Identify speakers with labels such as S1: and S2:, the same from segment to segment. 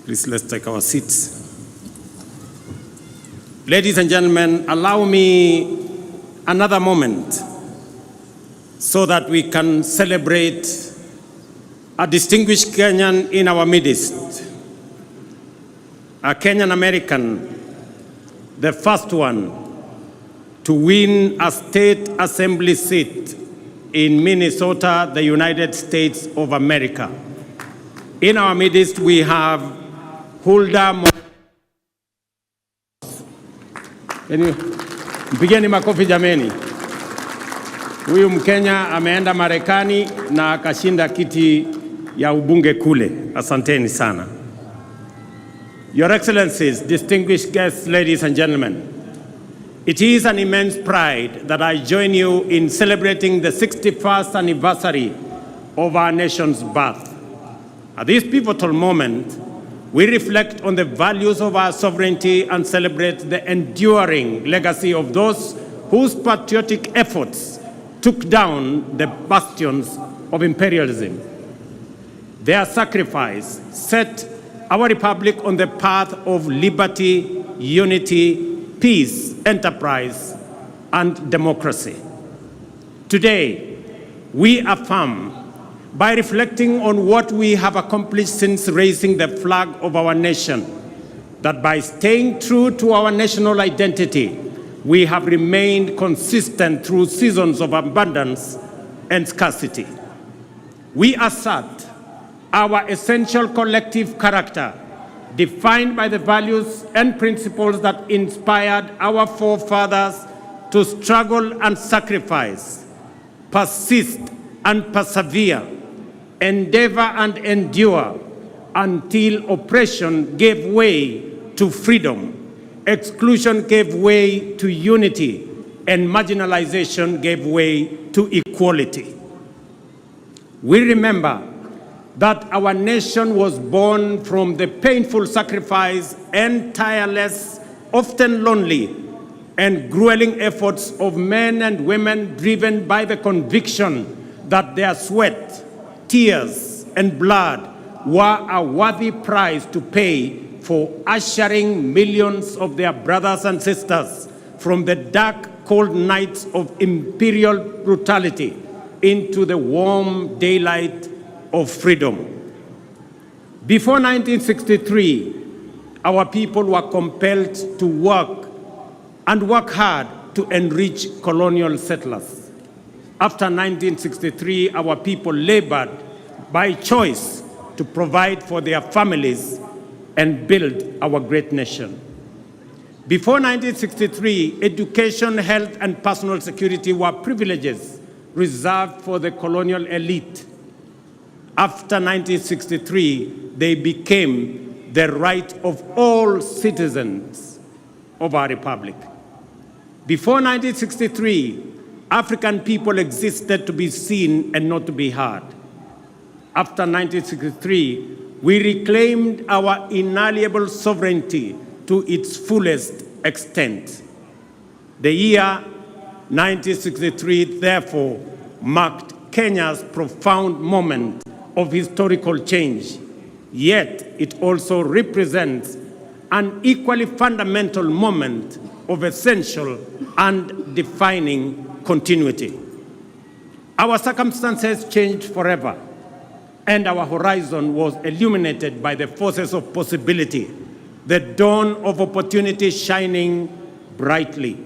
S1: Please, let's take our seats. Ladies and gentlemen, allow me another moment so that we can celebrate a distinguished Kenyan in our midst, a Kenyan American, the first one to win a state assembly seat in Minnesota, the United States of America. In our midst, we have Hulda. Mpigeni makofi jameni. Huyu Mkenya ameenda Marekani na akashinda kiti ya ubunge kule. Asanteni sana. Your Excellencies, distinguished guests, ladies and gentlemen, it is an immense pride that I join you in celebrating the 61st anniversary of our nation's birth. At this pivotal moment, we reflect on the values of our sovereignty and celebrate the enduring legacy of those whose patriotic efforts took down the bastions of imperialism. Their sacrifice set our republic on the path of liberty, unity, peace, enterprise, and democracy. Today, we affirm, by reflecting on what we have accomplished since raising the flag of our nation, that by staying true to our national identity, we have remained consistent through seasons of abundance and scarcity. We assert our essential collective character, defined by the values and principles that inspired our forefathers to struggle and sacrifice, persist and persevere, endeavor and endure until oppression gave way to freedom, exclusion gave way to unity, and marginalization gave way to equality. We remember that our nation was born from the painful sacrifice and tireless, often lonely, and grueling efforts of men and women driven by the conviction that their sweat, tears, and blood were a worthy price to pay for ushering millions of their brothers and sisters from the dark, cold nights of imperial brutality into the warm daylight of freedom. Before 1963, our people were compelled to work hard to enrich colonial settlers. After 1963, our people labored by choice to provide for their families and build our great nation. Before 1963, education, health, and personal security were privileges reserved for the colonial elite. After 1963, they became the right of all citizens of our republic. Before 1963, African people existed to be seen and not to be heard. After 1963, we reclaimed our inalienable sovereignty to its fullest extent. The year 1963, therefore, marked Kenya's profound moment of historical change, yet it also represents an equally fundamental moment of essential and defining continuity. Our circumstances changed forever, and our horizon was illuminated by the forces of possibility, the dawn of opportunity shining brightly.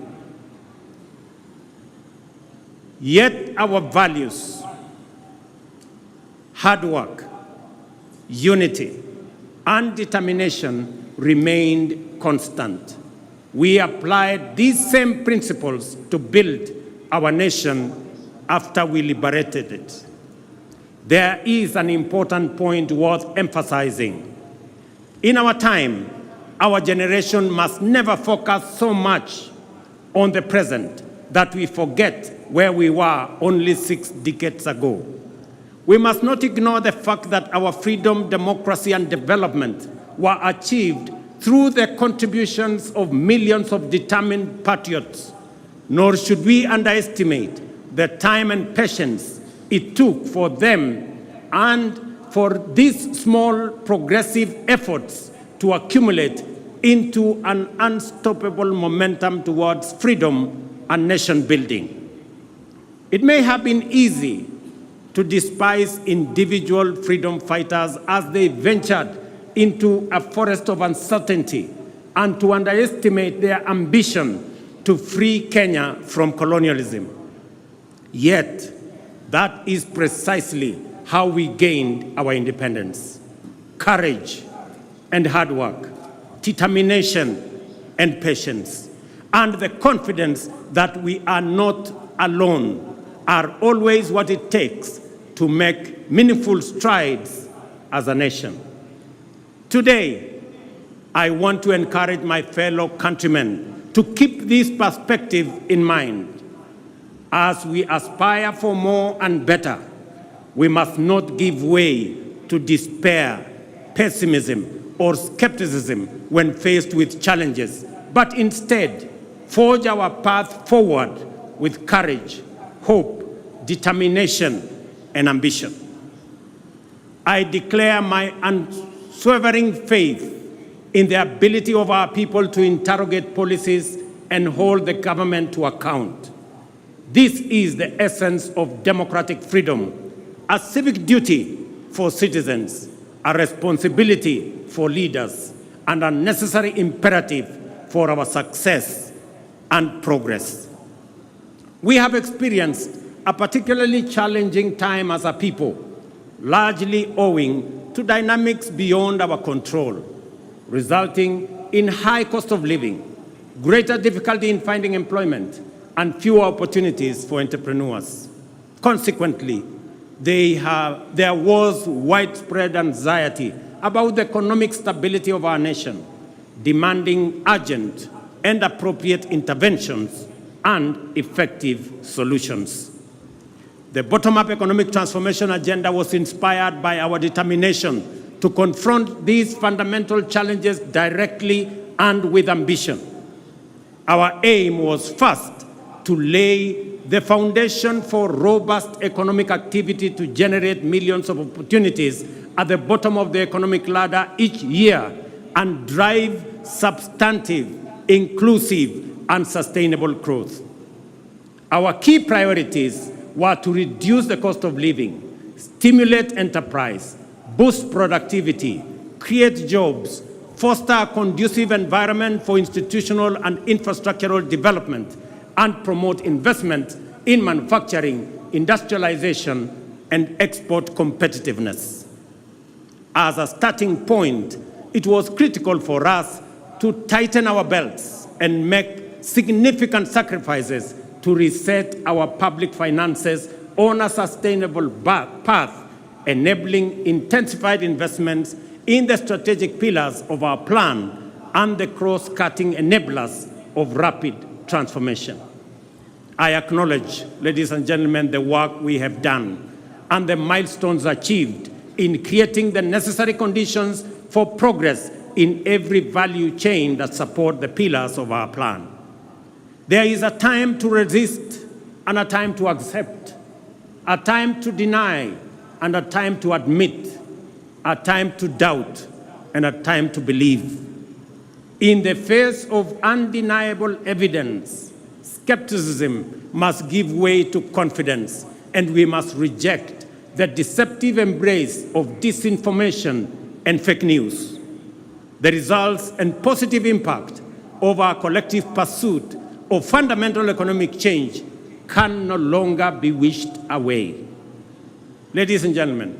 S1: Yet our values, hard work, unity, and determination remained constant. We applied these same principles to build our nation after we liberated it. There is an important point worth emphasizing. In our time, our generation must never focus so much on the present that we forget where we were only 6 decades ago. We must not ignore the fact that our freedom, democracy, and development were achieved through the contributions of millions of determined patriots, nor should we underestimate the time and patience it took for them and for these small progressive efforts to accumulate into an unstoppable momentum towards freedom and nation building. It may have been easy to despise individual freedom fighters as they ventured into a forest of uncertainty and to underestimate their ambition to free Kenya from colonialism. Yet, that is precisely how we gained our independence. Courage and hard work, determination and patience, and the confidence that we are not alone are always what it takes to make meaningful strides as a nation. Today, I want to encourage my fellow countrymen to keep this perspective in mind. As we aspire for more and better, we must not give way to despair, pessimism, or skepticism when faced with challenges, but instead forge our path forward with courage, hope, determination, and ambition. I declare my unswerving faith in the ability of our people to interrogate policies and hold the government to account. This is the essence of democratic freedom, a civic duty for citizens, a responsibility for leaders, and a necessary imperative for our success and progress. We have experienced a particularly challenging time as a people, largely owing to dynamics beyond our control, resulting in high cost of living, greater difficulty in finding employment, and fewer opportunities for entrepreneurs. Consequently, there was widespread anxiety about the economic stability of our nation, demanding urgent and appropriate interventions and effective solutions. The bottom-up economic transformation agenda was inspired by our determination to confront these fundamental challenges directly and with ambition. Our aim was first to lay the foundation for robust economic activity to generate millions of opportunities at the bottom of the economic ladder each year and drive substantive, inclusive, and sustainable growth. Our key priorities were to reduce the cost of living, stimulate enterprise, boost productivity, create jobs, foster a conducive environment for institutional and infrastructural development, and promote investment in manufacturing, industrialization, and export competitiveness. As a starting point, it was critical for us to tighten our belts and make significant sacrifices to reset our public finances on a sustainable path, enabling intensified investments in the strategic pillars of our plan and the cross-cutting enablers of rapid transformation. I acknowledge, ladies and gentlemen, the work we have done and the milestones achieved in creating the necessary conditions for progress in every value chain that support the pillars of our plan. There is a time to resist and a time to accept, a time to deny and a time to admit, a time to doubt and a time to believe. In the face of undeniable evidence, skepticism must give way to confidence, and we must reject the deceptive embrace of disinformation and fake news. The results and positive impact of our collective pursuit of fundamental economic change can no longer be wished away. Ladies and gentlemen,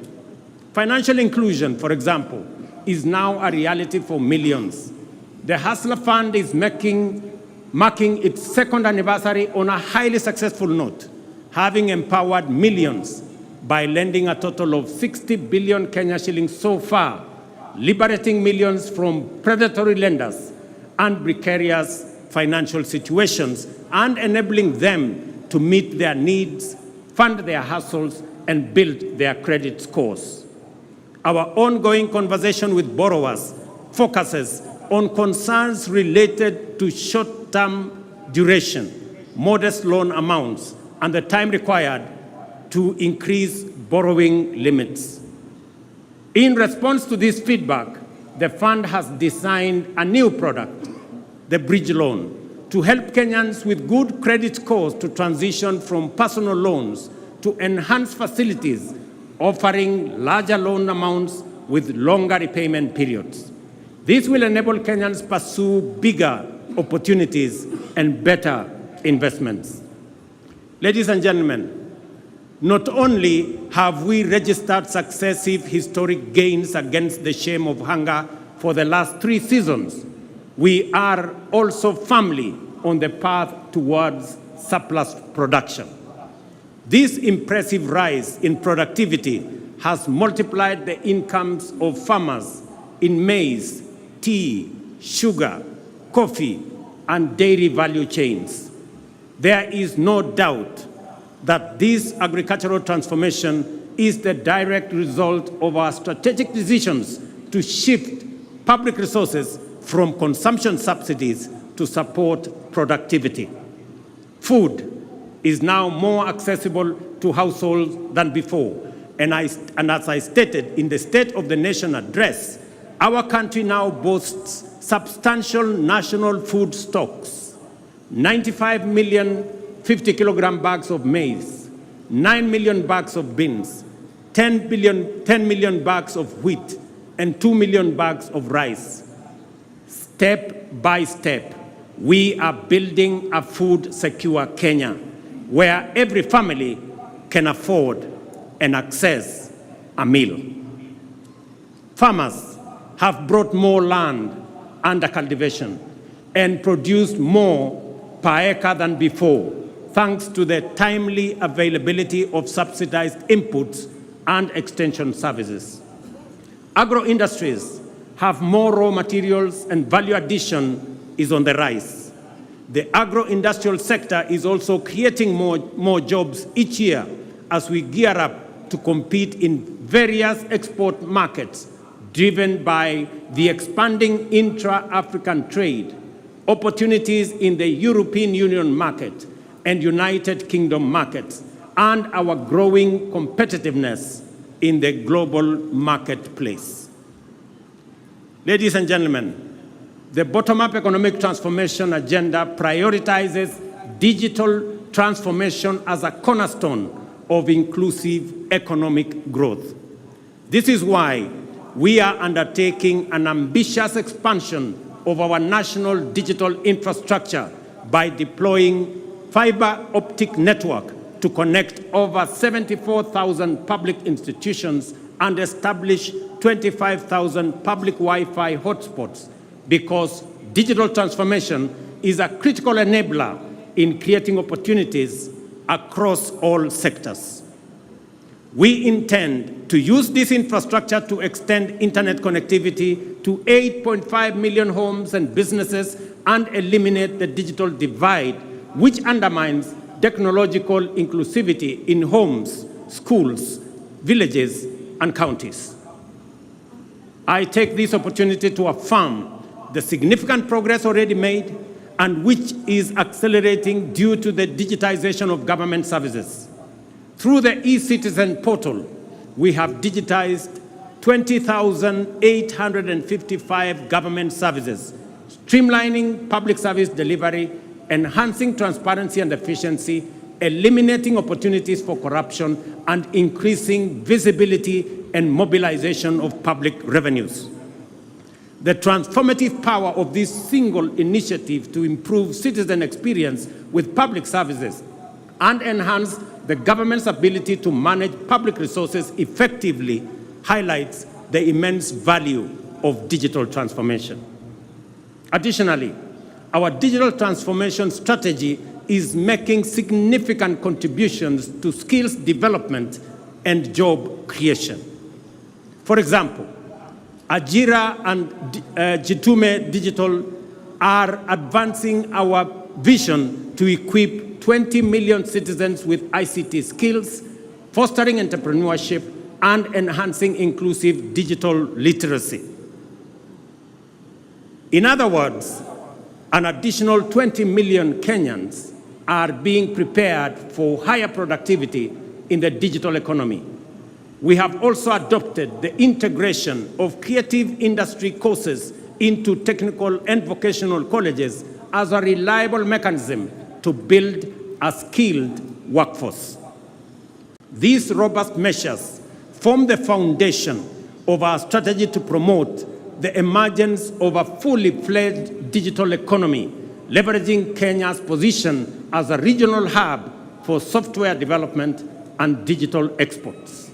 S1: financial inclusion, for example, is now a reality for millions. The Hustler Fund is marking its second anniversary on a highly successful note, having empowered millions by lending a total of 60 billion Kenya shillings so far, liberating millions from predatory lenders and precarious financial situations, and enabling them to meet their needs, fund their hustles, and build their credit scores. Our ongoing conversation with borrowers focuses on concerns related to short-term duration, modest loan amounts, and the time required to increase borrowing limits. In response to this feedback, the fund has designed a new product, the Bridge Loan, to help Kenyans with good credit scores to transition from personal loans to enhanced facilities offering larger loan amounts with longer repayment periods. This will enable Kenyans pursue bigger opportunities and better investments. Ladies and gentlemen, not only have we registered successive historic gains against the shame of hunger for the last 3 seasons, we are also firmly on the path towards surplus production. This impressive rise in productivity has multiplied the incomes of farmers in maize, tea, sugar, coffee, and dairy value chains. There is no doubt that this agricultural transformation is the direct result of our strategic decisions to shift public resources from consumption subsidies to support productivity. Food is now more accessible to households than before. And as I stated in the State of the Nation address, our country now boasts substantial national food stocks: 95 million 50-kilogram bags of maize, 9 million bags of beans, 10 million bags of wheat, and 2 million bags of rice. Step by step, we are building a food-secure Kenya, where every family can afford and access a meal. Farmers have brought more land under cultivation and produced more per acre than before, thanks to the timely availability of subsidized inputs and extension services. Agro-industries have more raw materials and value addition is on the rise. The agro-industrial sector is also creating more jobs each year as we gear up to compete in various export markets driven by the expanding intra-African trade, opportunities in the European Union market and United Kingdom markets, and our growing competitiveness in the global marketplace. Ladies and gentlemen, the bottom-up economic transformation agenda prioritizes digital transformation as a cornerstone of inclusive economic growth. This is why we are undertaking an ambitious expansion of our national digital infrastructure by deploying fiber optic network to connect over 74,000 public institutions and establish 25,000 public Wi-Fi hotspots, because digital transformation is a critical enabler in creating opportunities across all sectors. We intend to use this infrastructure to extend internet connectivity to 8.5 million homes and businesses and eliminate the digital divide, which undermines technological inclusivity in homes, schools, villages, and counties. I take this opportunity to affirm the significant progress already made and which is accelerating due to the digitization of government services. Through the eCitizen portal, we have digitized 20,855 government services, streamlining public service delivery, enhancing transparency and efficiency, eliminating opportunities for corruption, and increasing visibility and mobilization of public revenues. The transformative power of this single initiative to improve citizen experience with public services and enhance the government's ability to manage public resources effectively highlights the immense value of digital transformation. Additionally, our digital transformation strategy is making significant contributions to skills development and job creation. For example, Ajira and Jitume Digital are advancing our vision to equip 20 million citizens with ICT skills, fostering entrepreneurship, and enhancing inclusive digital literacy. In other words, an additional 20 million Kenyans are being prepared for higher productivity in the digital economy. We have also adopted the integration of creative industry courses into technical and vocational colleges as a reliable mechanism to build a skilled workforce. These robust measures form the foundation of our strategy to promote the emergence of a fully fledged digital economy, leveraging Kenya's position as a regional hub for software development and digital exports.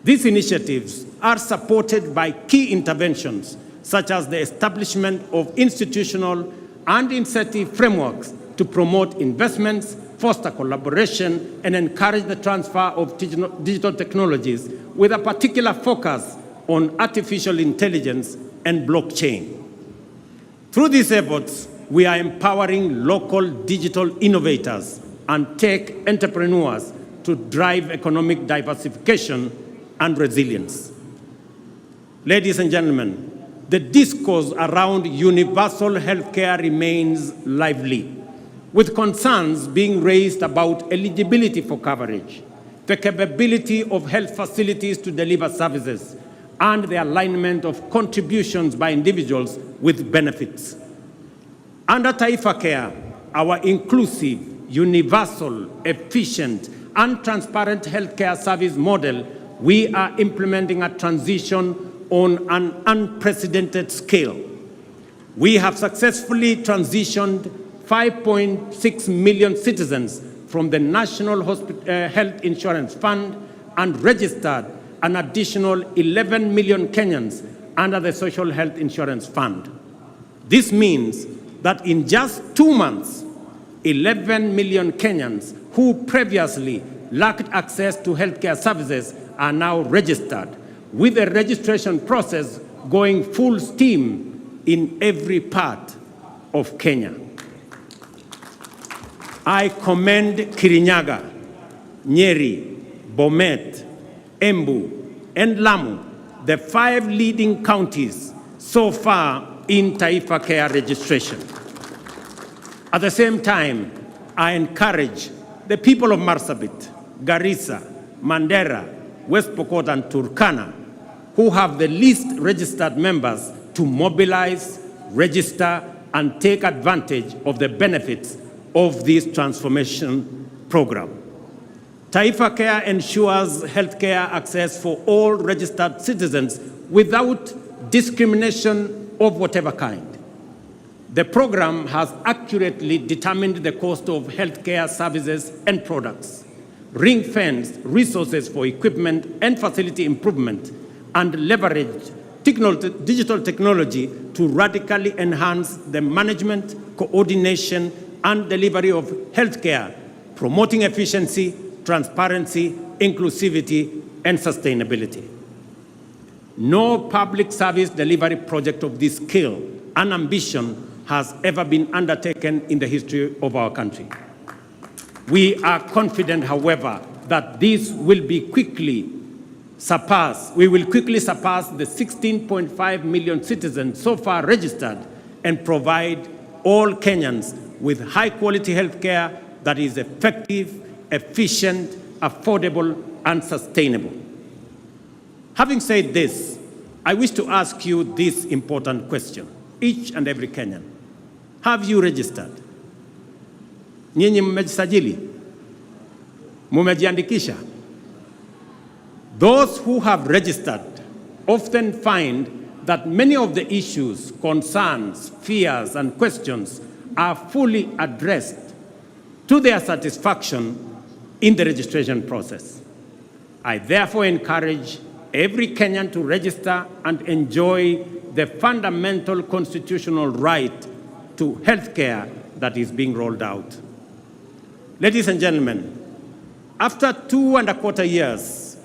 S1: These initiatives are supported by key interventions, such as the establishment of institutional and incentive frameworks to promote investments, foster collaboration, and encourage the transfer of digital technologies with a particular focus on artificial intelligence and blockchain. Through these efforts, we are empowering local digital innovators and tech entrepreneurs to drive economic diversification and resilience. Ladies and gentlemen, the discourse around universal healthcare remains lively, with concerns being raised about eligibility for coverage, the capability of health facilities to deliver services, and the alignment of contributions by individuals with benefits. Under Taifa Care, our inclusive, universal, efficient, and transparent healthcare service model, we are implementing a transition on an unprecedented scale. We have successfully transitioned 5.6 million citizens from the National Health Insurance Fund and registered an additional 11 million Kenyans under the Social Health Insurance Fund. This means that in just 2 months, 11 million Kenyans who previously lacked access to healthcare services are now registered, with the registration process going full steam in every part of Kenya. I commend Kirinyaga, Nyeri, Bomet, Embu, and Lamu, the 5 leading counties so far in Taifa Care registration. At the same time, I encourage the people of Marsabit, Garissa, Mandera, West Pokot, and Turkana, who have the least registered members, to mobilize, register, and take advantage of the benefits of this transformation program. Taifa Care ensures healthcare access for all registered citizens without discrimination of whatever kind. The program has accurately determined the cost of healthcare services and products, ring-fenced resources for equipment and facility improvement, and leveraged digital technology to radically enhance the management, coordination, and delivery of healthcare, promoting efficiency, transparency, inclusivity, and sustainability. No public service delivery project of this scale and ambition has ever been undertaken in the history of our country. We are confident, however, that this will be quickly surpass. We will quickly surpass the 16.5 million citizens so far registered and provide all Kenyans with high-quality health care that is effective, efficient, affordable, and sustainable. Having said this, I wish to ask you this important question, each and every Kenyan. Have you registered? Nyinyi mmejisajili? Mumejiandikisha? Those who have registered often find that many of the issues, concerns, fears, and questions are fully addressed to their satisfaction in the registration process. I therefore encourage every Kenyan to register and enjoy the fundamental constitutional right to health care that is being rolled out. Ladies and gentlemen, after 2.25 years,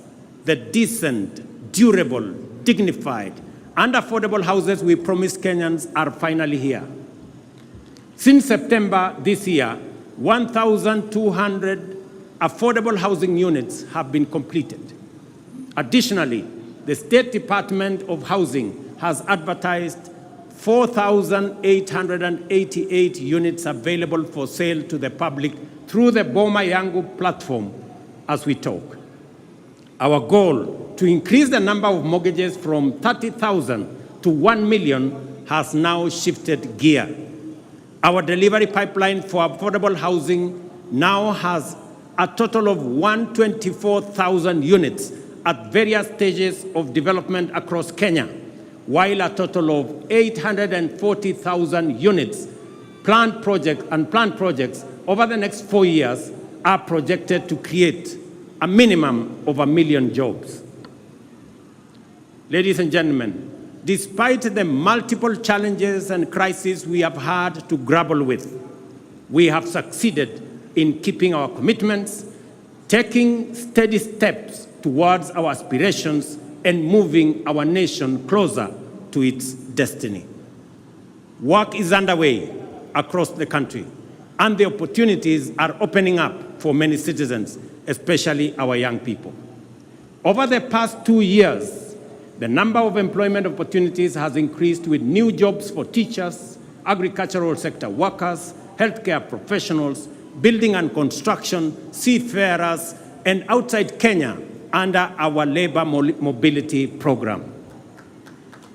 S1: the decent, durable, dignified, and affordable houses we promised Kenyans are finally here. Since September this year, 1,200 affordable housing units have been completed. Additionally, the State Department of Housing has advertised 4,888 units available for sale to the public through the Boma Yangu platform as we talk. Our goal to increase the number of mortgages from 30,000 to 1 million has now shifted gear. Our delivery pipeline for affordable housing now has a total of 124,000 units at various stages of development across Kenya, while a total of 840,000 units planned projects over the next 4 years are projected to create a minimum of 1 million jobs. Ladies and gentlemen, despite the multiple challenges and crises we have had to grapple with, we have succeeded in keeping our commitments, taking steady steps towards our aspirations, and moving our nation closer to its destiny. Work is underway across the country, and the opportunities are opening up for many citizens, especially our young people. Over the past 2 years, the number of employment opportunities has increased with new jobs for teachers, agricultural sector workers, healthcare professionals, building and construction, seafarers, and outside Kenya under our labor mobility program.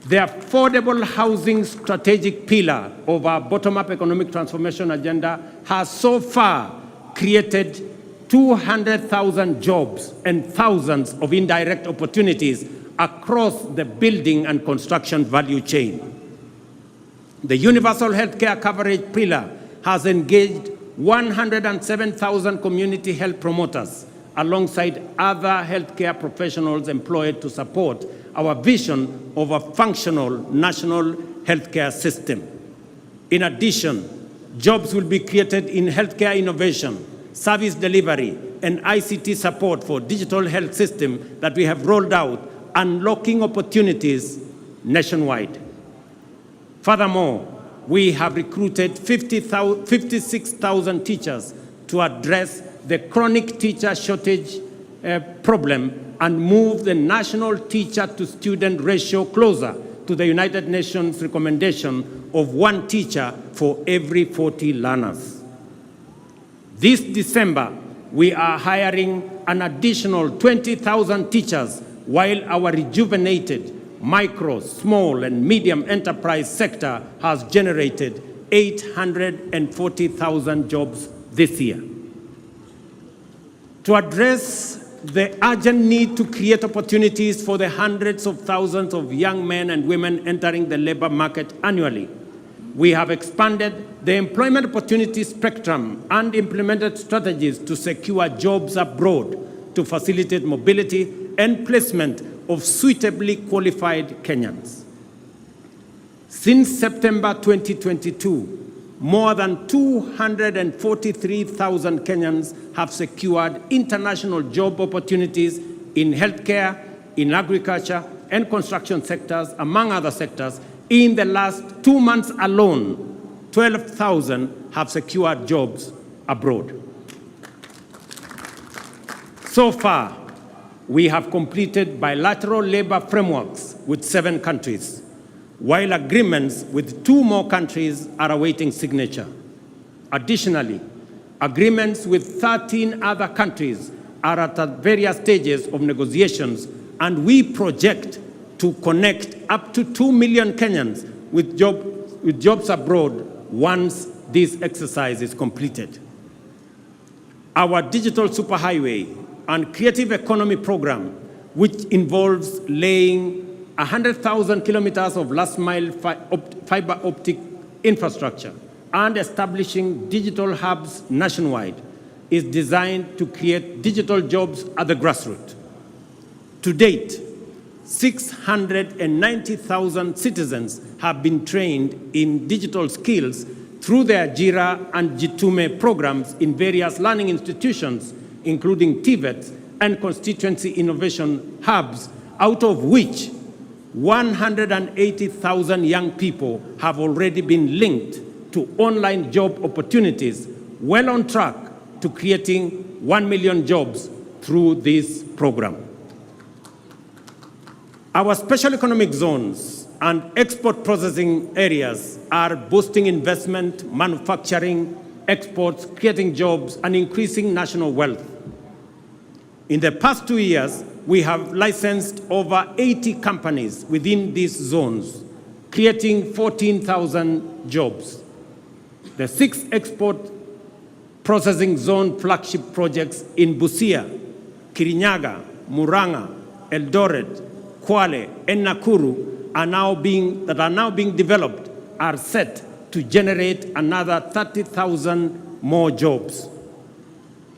S1: The affordable housing strategic pillar of our bottom-up economic transformation agenda has so far created 200,000 jobs and thousands of indirect opportunities across the building and construction value chain. The universal healthcare coverage pillar has engaged 107,000 community health promoters alongside other healthcare professionals employed to support our vision of a functional national healthcare system. In addition, jobs will be created in healthcare innovation, service delivery, and ICT support for digital health system that we have rolled out, unlocking opportunities nationwide. Furthermore, we have recruited 56,000 teachers to address the chronic teacher shortage problem and move the national teacher-to-student ratio closer to the United Nations recommendation of 1 teacher for every 40 learners. This December, we are hiring an additional 20,000 teachers, while our rejuvenated micro, small, and medium enterprise sector has generated 840,000 jobs this year. To address the urgent need to create opportunities for the hundreds of thousands of young men and women entering the labor market annually, we have expanded the employment opportunity spectrum and implemented strategies to secure jobs abroad to facilitate mobility and placement of suitably qualified Kenyans. Since September 2022, more than 243,000 Kenyans have secured international job opportunities in healthcare, in agriculture, and construction sectors, among other sectors. In the last 2 months alone, 12,000 have secured jobs abroad. So far, we have completed bilateral labor frameworks with 7 countries, while agreements with 2 more countries are awaiting signature. Additionally, agreements with 13 other countries are at various stages of negotiations, and we project to connect up to 2 million Kenyans with jobs abroad once this exercise is completed. Our digital superhighway and creative economy program, which involves laying 100,000 kilometers of last-mile fiber optic infrastructure and establishing digital hubs nationwide, is designed to create digital jobs at the grassroots. To date, 690,000 citizens have been trained in digital skills through the Ajira and Jitume programs in various learning institutions, including TVETs and constituency innovation hubs, out of which 180,000 young people have already been linked to online job opportunities, well on track to creating 1 million jobs through this program. Our special economic zones and export processing areas are boosting investment, manufacturing, exports, creating jobs, and increasing national wealth. In the past 2 years, we have licensed over 80 companies within these zones, creating 14,000 jobs. The 6 export processing zone flagship projects in Busia, Kirinyaga, Murang'a, Eldoret, Kwale, and Nakuru are now being developed are set to generate another 30,000 more jobs.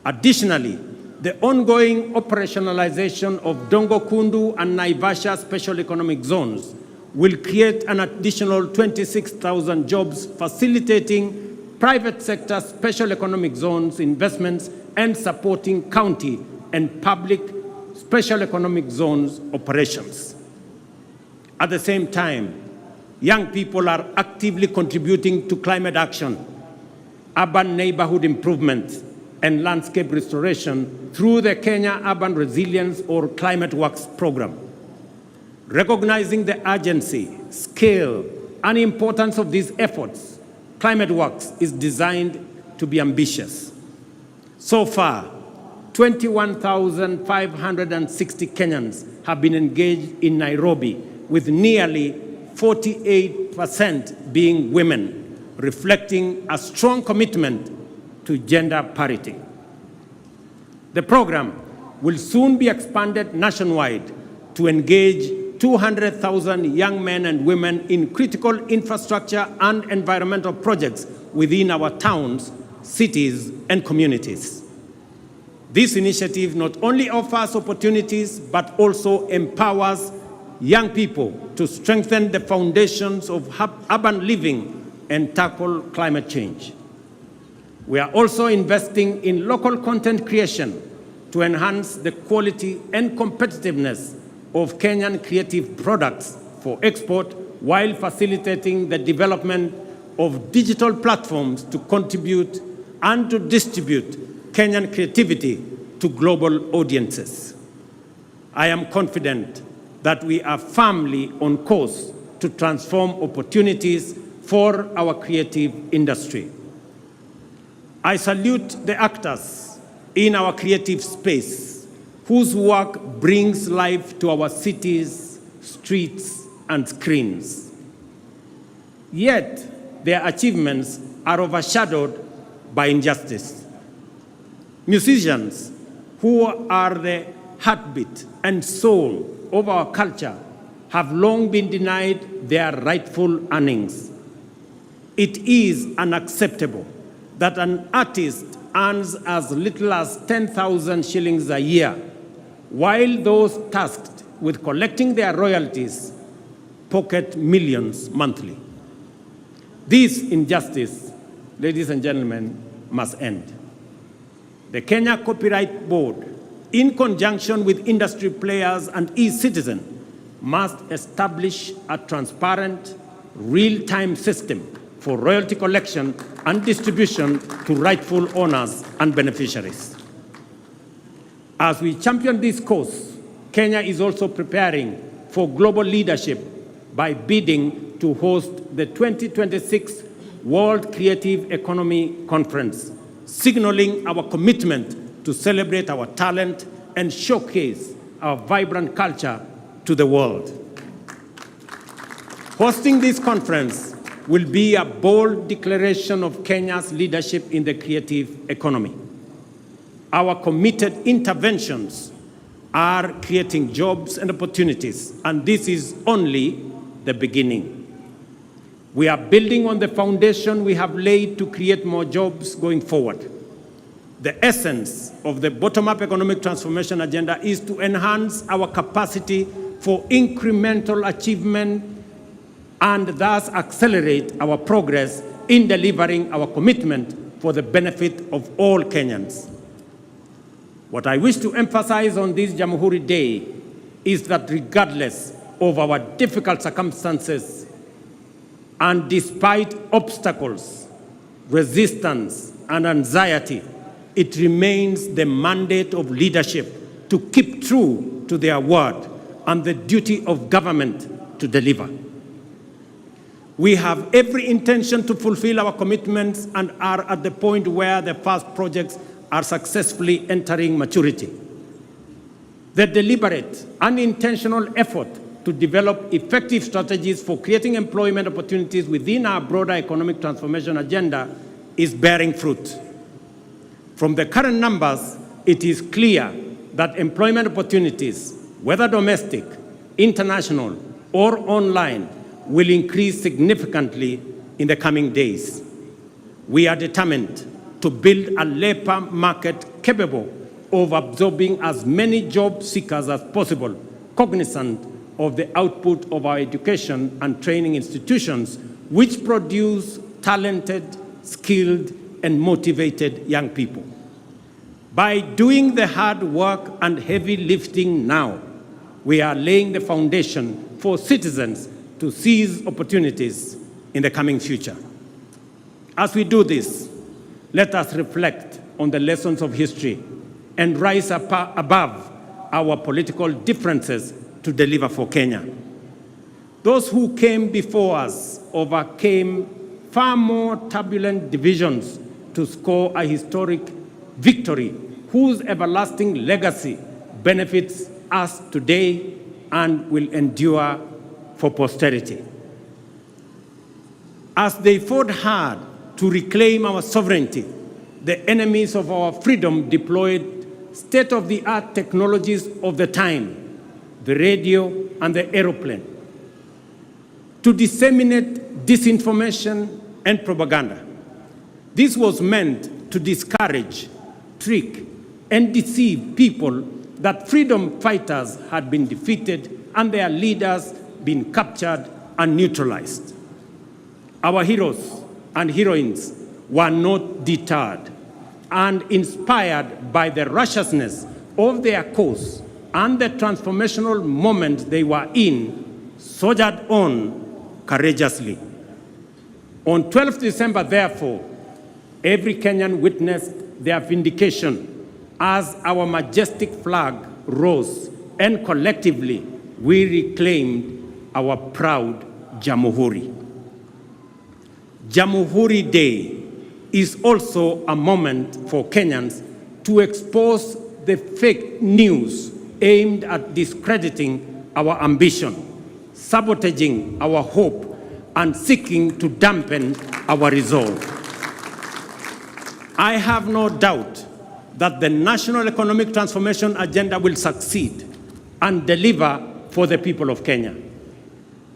S1: Additionally, the ongoing operationalization of Dongo Kundu and Naivasha special economic zones will create an additional 26,000 jobs, facilitating private sector special economic zones investments and supporting county and public special economic zones operations. At the same time, young people are actively contributing to climate action, urban neighborhood improvement, and landscape restoration through the Kenya Urban Resilience or Climate Works program. Recognizing the urgency, scale, and importance of these efforts, Climate Works is designed to be ambitious. So far, 21,560 Kenyans have been engaged in Nairobi, with nearly 48% being women, reflecting a strong commitment to gender parity. The program will soon be expanded nationwide to engage 200,000 young men and women in critical infrastructure and environmental projects within our towns, cities, and communities. This initiative not only offers opportunities, but also empowers young people to strengthen the foundations of urban living and tackle climate change. We are also investing in local content creation to enhance the quality and competitiveness of Kenyan creative products for export, while facilitating the development of digital platforms to contribute and to distribute Kenyan creativity to global audiences. I am confident that we are firmly on course to transform opportunities for our creative industry. I salute the actors in our creative space whose work brings life to our cities, streets, and screens. Yet, their achievements are overshadowed by injustice. Musicians, who are the heartbeat and soul of our culture, have long been denied their rightful earnings. It is unacceptable that an artist earns as little as 10,000 shillings a year, while those tasked with collecting their royalties pocket millions monthly. This injustice, ladies and gentlemen, must end. The Kenya Copyright Board, in conjunction with industry players and e-citizen, must establish a transparent, real-time system for royalty collection and distribution to rightful owners and beneficiaries. As we champion this cause, Kenya is also preparing for global leadership by bidding to host the 2026 World Creative Economy Conference, signaling our commitment to celebrate our talent and showcase our vibrant culture to the world. Hosting this conference will be a bold declaration of Kenya's leadership in the creative economy. Our committed interventions are creating jobs and opportunities, and this is only the beginning. We are building on the foundation we have laid to create more jobs going forward. The essence of the bottom-up economic transformation agenda is to enhance our capacity for incremental achievement and thus accelerate our progress in delivering our commitment for the benefit of all Kenyans. What I wish to emphasize on this Jamhuri Day is that regardless of our difficult circumstances and despite obstacles, resistance, and anxiety, it remains the mandate of leadership to keep true to their word and the duty of government to deliver. We have every intention to fulfill our commitments and are at the point where the first projects are successfully entering maturity. The deliberate, unintentional effort to develop effective strategies for creating employment opportunities within our broader economic transformation agenda is bearing fruit. From the current numbers, it is clear that employment opportunities, whether domestic, international, or online, will increase significantly in the coming days. We are determined to build a labor market capable of absorbing as many job seekers as possible, cognizant of the output of our education and training institutions, which produce talented, skilled, and motivated young people. By doing the hard work and heavy lifting now, we are laying the foundation for citizens to seize opportunities in the coming future. As we do this, let us reflect on the lessons of history and rise above our political differences to deliver for Kenya. Those who came before us overcame far more turbulent divisions to score a historic victory whose everlasting legacy benefits us today and will endure for posterity. As they fought hard to reclaim our sovereignty, the enemies of our freedom deployed state-of-the-art technologies of the time, the radio and the aeroplane, to disseminate disinformation and propaganda. This was meant to discourage, trick, and deceive people that freedom fighters had been defeated and their leaders been captured and neutralized. Our heroes and heroines were not deterred and inspired by the righteousness of their cause and the transformational moment they were in, soldiered on courageously. On 12th December, therefore, every Kenyan witnessed their vindication as our majestic flag rose and collectively we reclaimed our proud Jamhuri. Jamhuri Day is also a moment for Kenyans to expose the fake news aimed at discrediting our ambition, sabotaging our hope, and seeking to dampen our resolve. I have no doubt that the national economic transformation agenda will succeed and deliver for the people of Kenya.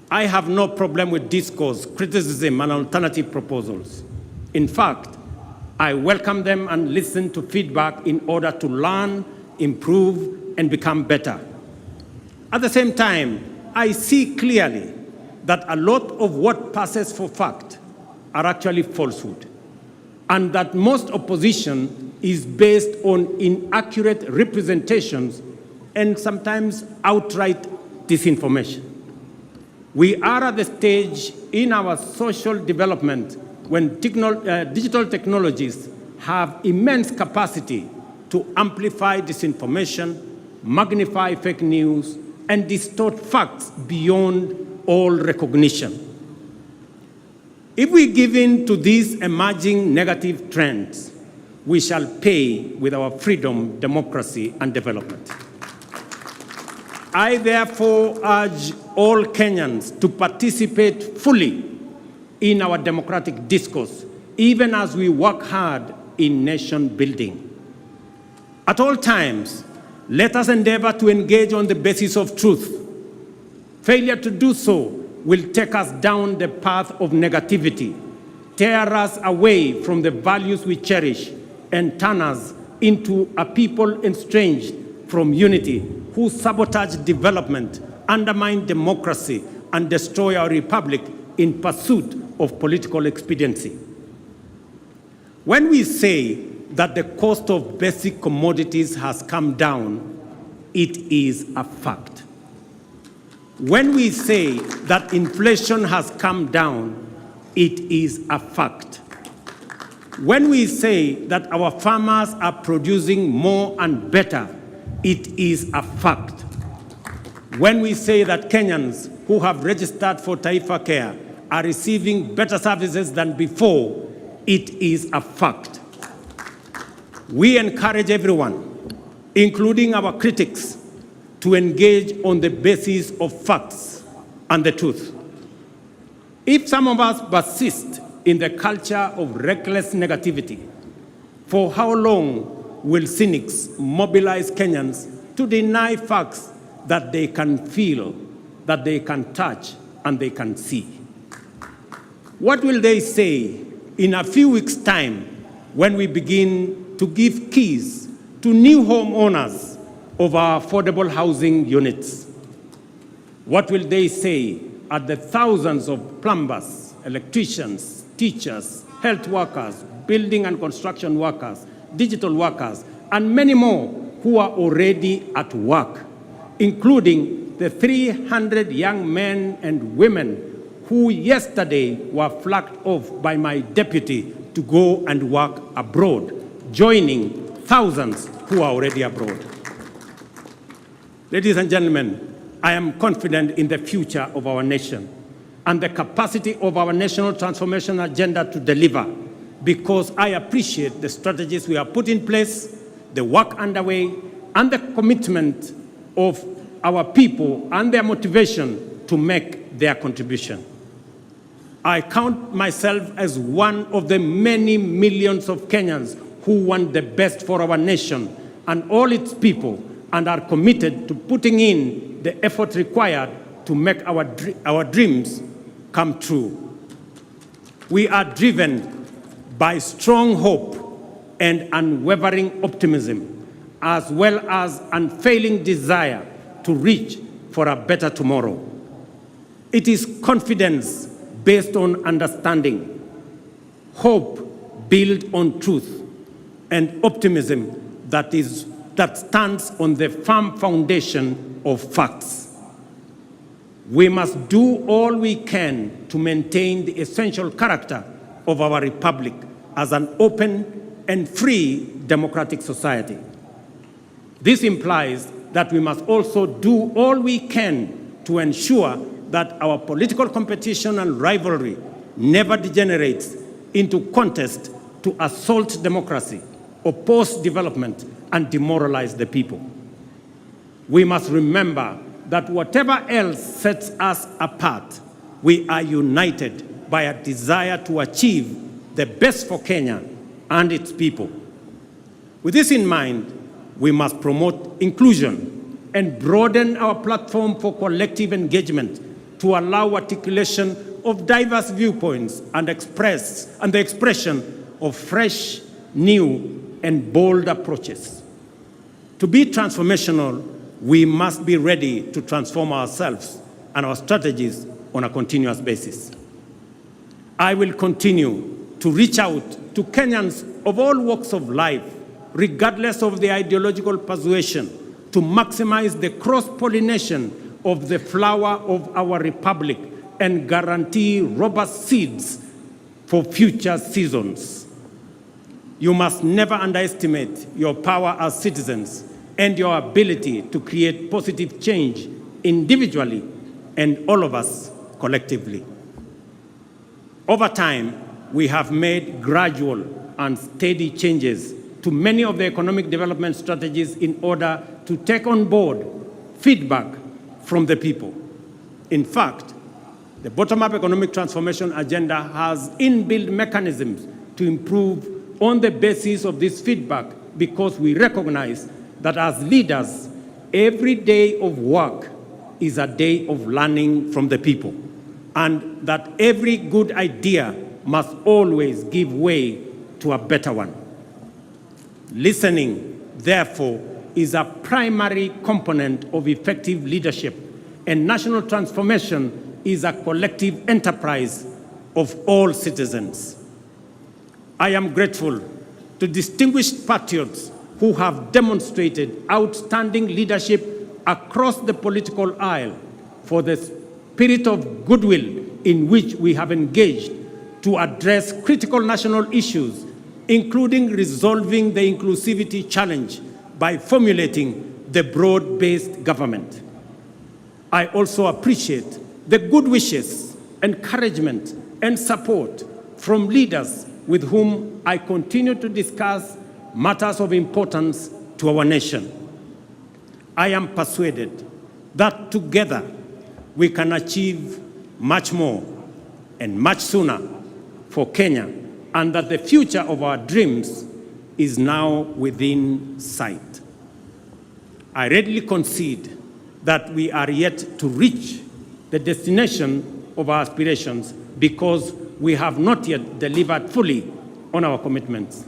S1: I have no problem with discourse, criticism, and alternative proposals. In fact, I welcome them and listen to feedback in order to learn, improve, and become better. At the same time, I see clearly that a lot of what passes for fact are actually falsehood, and that most opposition is based on inaccurate representations and sometimes outright disinformation. We are at the stage in our social development when digital technologies have immense capacity to amplify disinformation, magnify fake news, and distort facts beyond all recognition. If we give in to these emerging negative trends, we shall pay with our freedom, democracy, and development. I therefore urge all Kenyans to participate fully in our democratic discourse, even as we work hard in nation building. At all times, let us endeavor to engage on the basis of truth. Failure to do so will take us down the path of negativity, tear us away from the values we cherish, and turn us into a people estranged from unity, who sabotage development, undermine democracy, and destroy our republic in pursuit of political expediency. When we say that the cost of basic commodities has come down, it is a fact. When we say that inflation has come down, it is a fact. When we say that our farmers are producing more and better, it is a fact. When we say that Kenyans who have registered for Taifa Care are receiving better services than before, it is a fact. We encourage everyone, including our critics, to engage on the basis of facts and the truth. If some of us persist in the culture of reckless negativity, for how long will cynics mobilize Kenyans to deny facts that they can feel, that they can touch, and they can see? What will they say in a few weeks' time when we begin to give keys to new homeowners of our affordable housing units? What will they say at the thousands of plumbers, electricians, teachers, health workers, building and construction workers, digital workers, and many more who are already at work, including the 300 young men and women who yesterday were flagged off by my deputy to go and work abroad, joining thousands who are already abroad. Ladies and gentlemen, I am confident in the future of our nation and the capacity of our national transformation agenda to deliver, because I appreciate the strategies we have put in place, the work underway, and the commitment of our people and their motivation to make their contribution. I count myself as one of the many millions of Kenyans who want the best for our nation and all its people, and are committed to putting in the effort required to make our dreams come true. We are driven by strong hope and unwavering optimism, as well as unfailing desire to reach for a better tomorrow. It is confidence based on understanding, hope built on truth, and optimism that stands on the firm foundation of facts. We must do all we can to maintain the essential character of our republic as an open and free democratic society. This implies that we must also do all we can to ensure that our political competition and rivalry never degenerates into contest to assault democracy, oppose development, and demoralize the people. We must remember that whatever else sets us apart, we are united by a desire to achieve the best for Kenya and its people. With this in mind, we must promote inclusion and broaden our platform for collective engagement to allow articulation of diverse viewpoints and the expression of fresh, new, and bold approaches. To be transformational, we must be ready to transform ourselves and our strategies on a continuous basis. I will continue to reach out to Kenyans of all walks of life, regardless of the ideological persuasion, to maximize the cross-pollination of the flower of our republic and guarantee robust seeds for future seasons. You must never underestimate your power as citizens and your ability to create positive change individually and all of us collectively. Over time, we have made gradual and steady changes to many of the economic development strategies in order to take on board feedback from the people. In fact, the bottom-up economic transformation agenda has inbuilt mechanisms to improve on the basis of this feedback, because we recognize that as leaders, every day of work is a day of learning from the people, and that every good idea must always give way to a better one. Listening, therefore, is a primary component of effective leadership, and national transformation is a collective enterprise of all citizens. I am grateful to distinguished patriots who have demonstrated outstanding leadership across the political aisle for the spirit of goodwill in which we have engaged to address critical national issues, including resolving the inclusivity challenge by formulating the broad-based government. I also appreciate the good wishes, encouragement, and support from leaders with whom I continue to discuss matters of importance to our nation. I am persuaded that together we can achieve much more and much sooner for Kenya, and that the future of our dreams is now within sight. I readily concede that we are yet to reach the destination of our aspirations because we have not yet delivered fully on our commitments.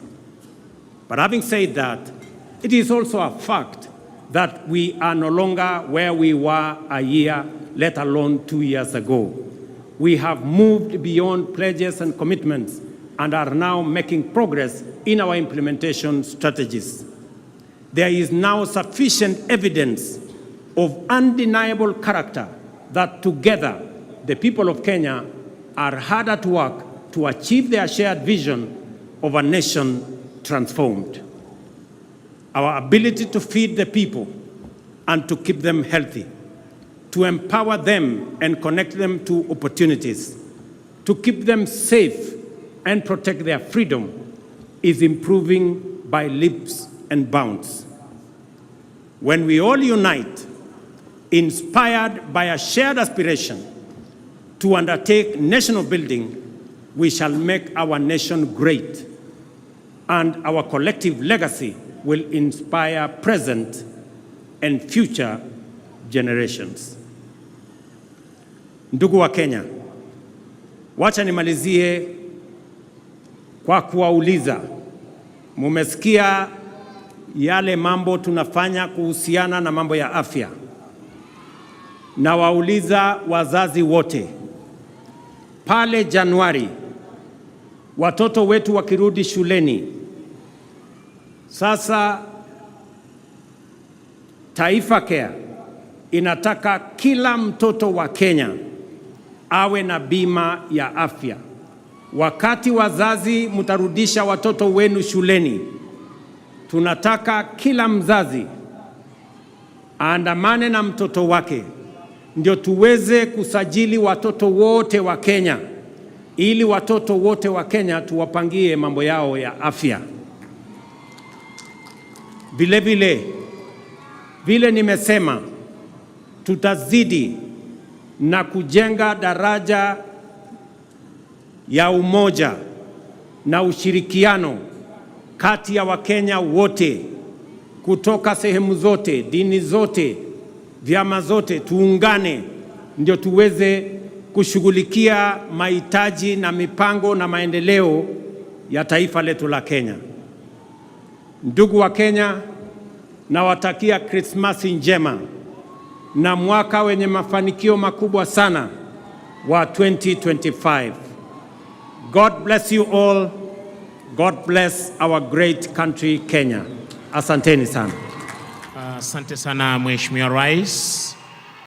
S1: But having said that, it is also a fact that we are no longer where we were a year, let alone 2 years ago. We have moved beyond pledges and commitments and are now making progress in our implementation strategies. There is now sufficient evidence of undeniable character that together the people of Kenya are hard at work to achieve their shared vision of a nation transformed. Our ability to feed the people and to keep them healthy, to empower them and connect them to opportunities, to keep them safe and protect their freedom is improving by leaps and bounds. When we all unite, inspired by a shared aspiration to undertake national building, we shall make our nation great, and our collective legacy will inspire present and future generations. Ndugu wa Kenya, wacha nimalizie kwa kuwauliza, mumesikia yale mambo tunafanya kuhusiana na mambo ya afya. Na wauliza wazazi wote, pale Januari watoto wetu wakirudi shuleni, sasa Taifa Care inataka kila mtoto wa Kenya awe na bima ya afya. Wakati wazazi mtarudisha watoto wenu shuleni, tunataka kila mzazi aandamane na mtoto wake ndio tuweze kusajili watoto wote wa Kenya, ili watoto wote wa Kenya tuwapangie mambo yao ya afya. Vile nimesema, tutazidi na kujenga daraja ya umoja na ushirikiano kati ya Wakenya wote kutoka sehemu zote, dini zote, vyama zote. Tuungane ndio tuweze kushughulikia mahitaji na mipango na maendeleo ya taifa letu la Kenya. Ndugu wa Kenya, nawatakia Krismasi njema na mwaka wenye mafanikio makubwa sana wa 2025. God bless you all. God bless our great country Kenya. Asanteni sana.
S2: Asante sana Mheshimiwa Rais.